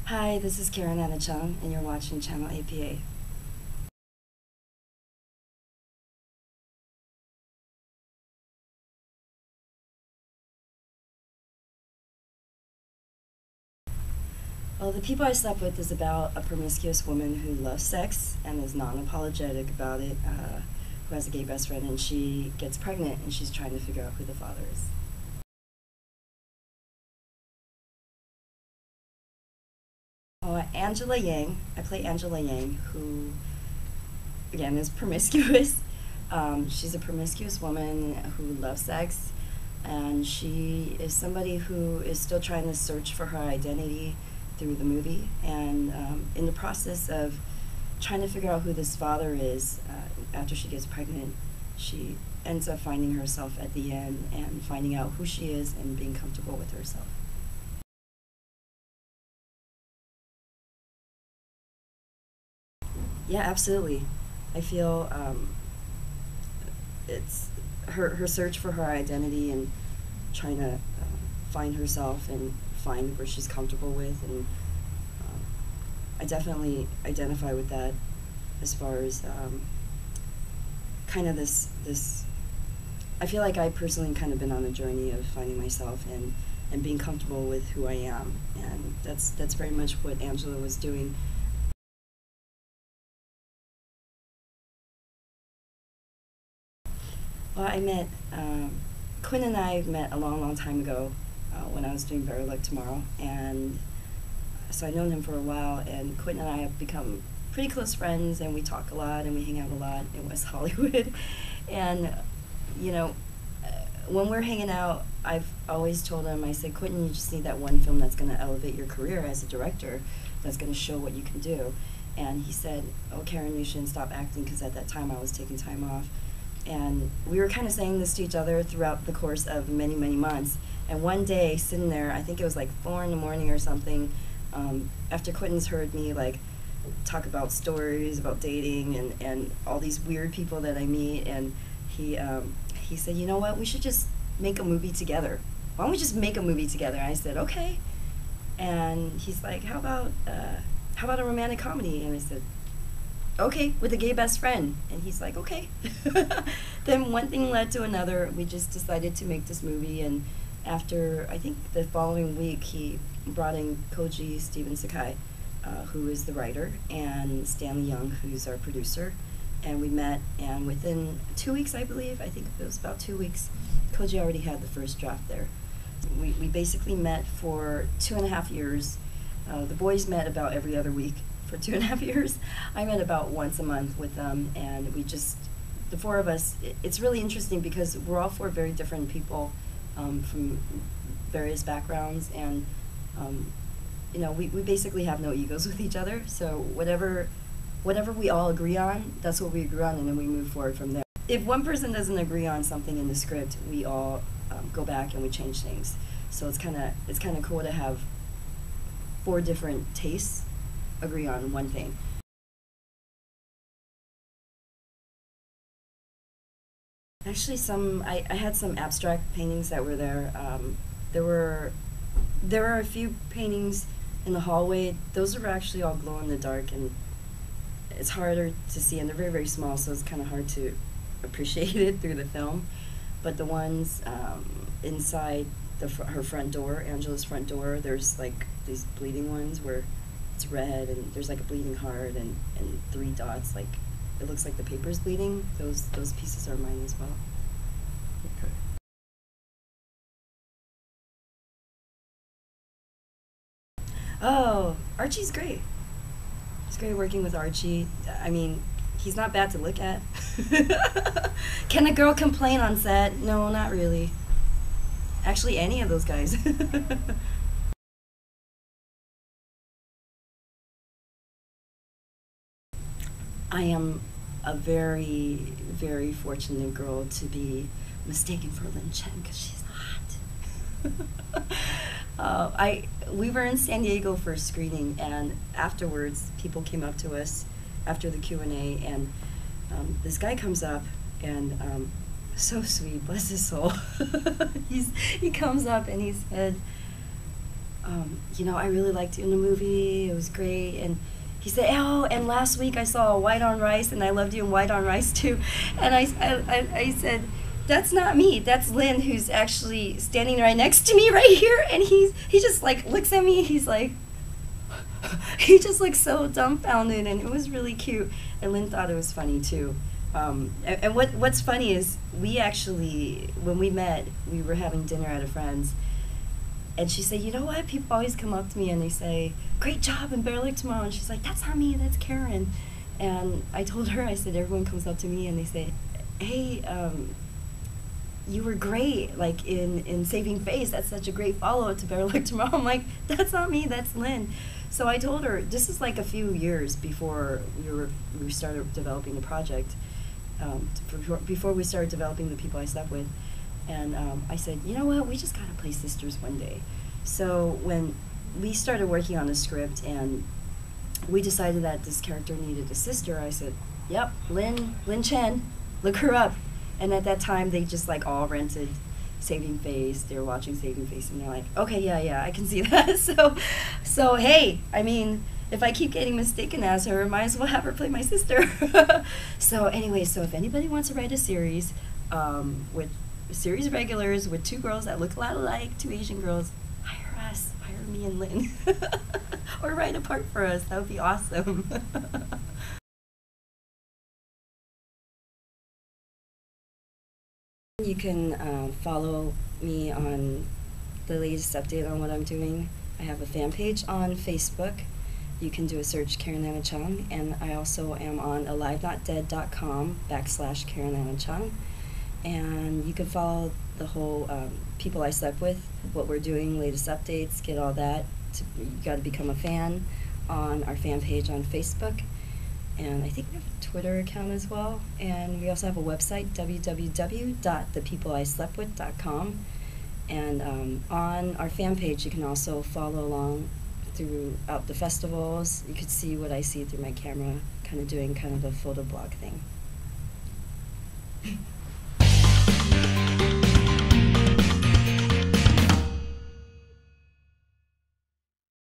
Hi, this is Karin and Cheung, and you're watching Channel APA. Well, The People I Slept With is about a promiscuous woman who loves sex and is non-apologetic about it, who has a gay best friend, and she gets pregnant, and she's trying to figure out who the father is. Oh, Angela Yang. I play Angela Yang, who, again, is promiscuous. She's a promiscuous woman who loves sex, and she is somebody who is still trying to search for her identity through the movie, and in the process of trying to figure out who this father is, after she gets pregnant, she ends up finding herself at the end and finding out who she is and being comfortable with herself. Yeah, absolutely. I feel it's her search for her identity and trying to find herself and find where she's comfortable with, and I definitely identify with that as far as kind of this. I feel like I personally kind of been on a journey of finding myself and being comfortable with who I am, and that's very much what Angela was doing. Well, Quinn and I met a long time ago when I was doing Better Luck Tomorrow, and so I've known him for a while, and Quinn and I have become pretty close friends, and we talk a lot, and we hang out a lot in West Hollywood, and, you know, when we're hanging out, I've always told him, I said, Quentin, you just need that one film that's going to elevate your career as a director, that's going to show what you can do. And he said, oh, Karin, you shouldn't stop acting, because at that time I was taking time off. And we were kind of saying this to each other throughout the course of many months. And one day, sitting there, I think it was like 4 in the morning or something, after Quentin's heard me like talk about stories about dating and all these weird people that I meet, and he said, you know what, we should just make a movie together. Why don't we just make a movie together? And I said, okay. And he's like, how about a romantic comedy? And I said, okay, with a gay best friend. And he's like, okay. Then one thing led to another. We just decided to make this movie, and after, I think the following week, he brought in Koji Steven Sakai, who is the writer, and Stanley Young, who's our producer. And we met, and within 2 weeks, I believe, I think it was about 2 weeks, Koji already had the first draft there. We basically met for 2.5 years. The boys met about every other week for 2.5 years. I met about once a month with them, and we just, the four of us, it's really interesting because we're all four very different people from various backgrounds, and you know, we basically have no egos with each other, so whatever we all agree on, that's what we agree on, and then we move forward from there. If one person doesn't agree on something in the script, we all go back and we change things. So it's kind of cool to have 4 different tastes agree on one thing. Actually, I had some abstract paintings that were there. There were a few paintings in the hallway. Those are actually all glow in the dark, and it's harder to see, and they're very small, so it's kind of hard to appreciate it through the film. But the ones inside her front door, Angela's front door, there's like these bleeding ones where it's red, and there's like a bleeding heart and 3 dots, like it looks like the paper's bleeding. Those pieces are mine as well. Okay. Oh, Archie's great. It's great working with Archie. I mean, he's not bad to look at. Can a girl complain on set? No, not really. Actually, any of those guys. I am a very fortunate girl to be mistaken for Lin Chen because she's hot. We were in San Diego for a screening, and afterwards, people came up to us after the Q&A, and this guy comes up, and so sweet, bless his soul. He comes up and he said, you know, I really liked you in the movie. It was great. And he said, oh, and last week I saw White on Rice, and I loved you in White on Rice too. And I said, that's not me. That's Lynn, who's actually standing right next to me right here. And he just like looks at me. He's like, he just looks so dumbfounded, and it was really cute. And Lynn thought it was funny too. And what's funny is we actually, when we met, we were having dinner at a friend's, and she said, you know what, people always come up to me and they say, great job in Better Luck Tomorrow. And she's like, that's not me, that's Karin. And I told her, I said, everyone comes up to me and they say, hey, you were great, like in Saving Face. That's such a great follow-up to Better Luck Tomorrow. I'm like, that's not me, that's Lynn. So I told her, this is like a few years before we started developing the project, before we started developing the people I slept with. And I said, you know what, we just gotta play sisters one day. So when we started working on the script and we decided that this character needed a sister, I said, yep, Lynn Chen, look her up. And at that time, they just like all rented Saving Face. They were watching Saving Face, and they're like, okay, yeah, I can see that. So hey, I mean, if I keep getting mistaken as her, might as well have her play my sister. So anyway, so if anybody wants to write a series with series regulars with two girls that look a lot alike, two Asian girls, hire us, hire me and Lynn, or write a part for us. That would be awesome. You can follow me on the latest update on what I'm doing. I have a fan page on Facebook. You can do a search Karin Anna Cheung, and I also am on alivenotdead.com/Karin Anna Cheung. And you can follow the whole people I slept with, what we're doing, latest updates, get all that. You got to become a fan on our fan page on Facebook. And I think we have a Twitter account as well. And we also have a website, www.thepeopleisleptwith.com. And on our fan page, you can also follow along throughout the festivals. You could see what I see through my camera, kind of doing kind of a photo blog thing.